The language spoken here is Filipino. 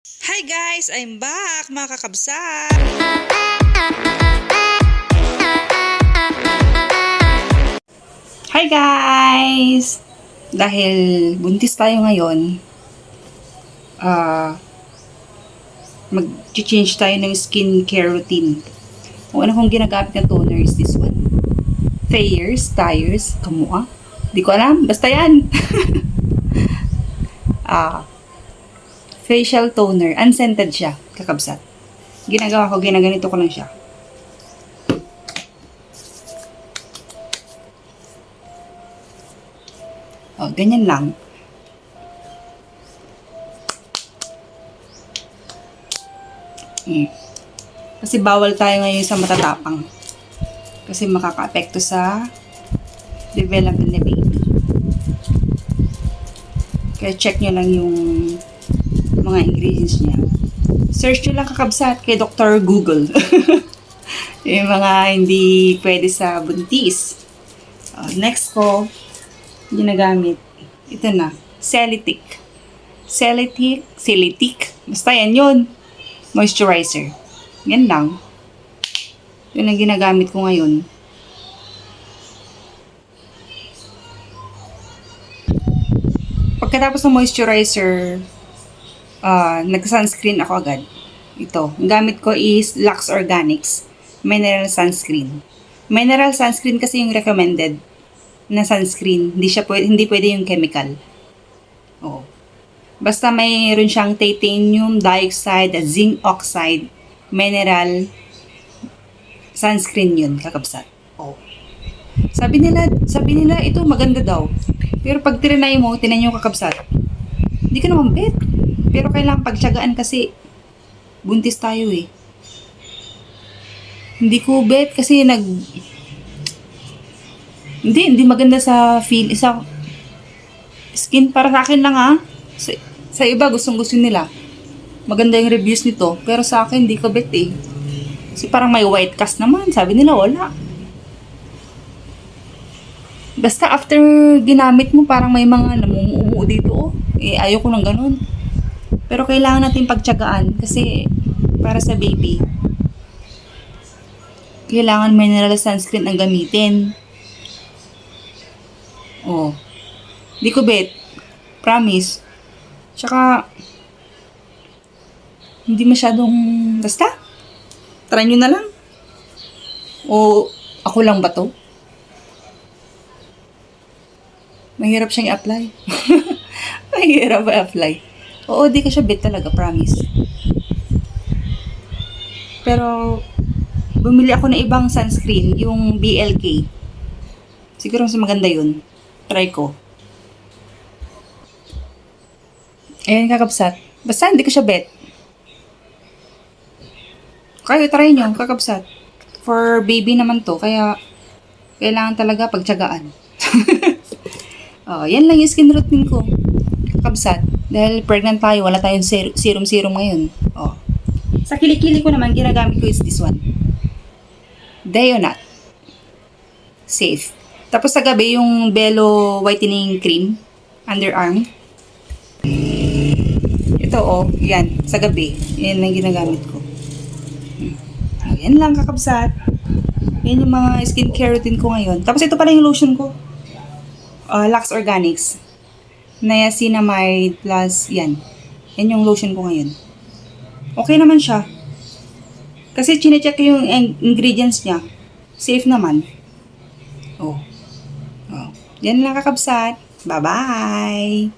Hi guys! I'm back mga kakabsat! Hi guys! Dahil buntis tayo ngayon, mag-change tayo ng skincare routine. Kung ano kong ginagamit na toner is this one. Tires, kamua. Di ko alam, basta yan. Facial toner, unscented siya, kakabsat. Ginaganito ko lang siya. Ganyan lang. Kasi bawal tayo ngayon sa matatapang. Kasi makaka-apekto sa development ni baby. Kaya check nyo lang yung mga ingredients niya. Search nyo lang kakabsat kay Dr. Google. Yung mga hindi pwede sa buntis. Next ko, ginagamit. Ito na. Celitic. Basta yan yun. Moisturizer. Yan lang. Yun ang ginagamit ko ngayon. Pagkatapos ng moisturizer, nag-sunscreen ako agad. Ito. Ang gamit ko is Lux Organics Mineral Sunscreen. Mineral sunscreen kasi yung recommended na sunscreen. Hindi pwede yung chemical. Oo. Basta mayroon siyang titanium dioxide at zinc oxide mineral sunscreen yun, kakabsat. Oo. Sabi nila ito maganda daw. Pero pag tinay mo, tinan yung kakabsat. Hindi ka naman bet. Pero kailangan pagtiyagaan kasi buntis tayo eh. Hindi ko bet kasi hindi maganda sa skin para sa akin lang sa iba gustong-gusto nila. Maganda yung reviews nito, pero sa akin hindi ko bet eh. Kasi parang may white cast naman, sabi nila wala. Basta after ginamit mo parang may mga namumuo dito ayoko ng ganun. Pero kailangan natin pagtiyagaan kasi para sa baby kailangan mineral sunscreen ang gamitin. Di ko bet. Promise. Tsaka, hindi masyadong, basta. Try nyo na lang. O, ako lang ba to? Mahirap siyang i-apply. Mahirap i-apply. Oo, di ka siya bet talaga, promise. Pero, bumili ako ng ibang sunscreen, yung BLK. Siguro mas maganda yun. Try ko. Ayan, kakabsat. Basta hindi ko siya bet. Kaya try nyo, kakabsat. For baby naman to, kaya kailangan talaga pagtiyagaan. Yan lang yung skin routine ko. Kakabsat. Dahil pregnant tayo, wala tayong serum ngayon. Sa kilikili ko naman, ginagamit ko is this one. Deonat. Safe. Tapos sa gabi, yung Bello Whitening Cream. Underarm. Ito yan. Sa gabi. Yan ang ginagamit ko. Yan lang kakabsat. Yan yung mga skincare routine ko ngayon. Tapos ito pala yung lotion ko. Lux Organics. Niacinamide plus yan. Yan yung lotion ko ngayon. Okay naman siya. Kasi chinecheck ko yung ingredients niya. Safe naman. Yan lang kakabsat. Bye-bye!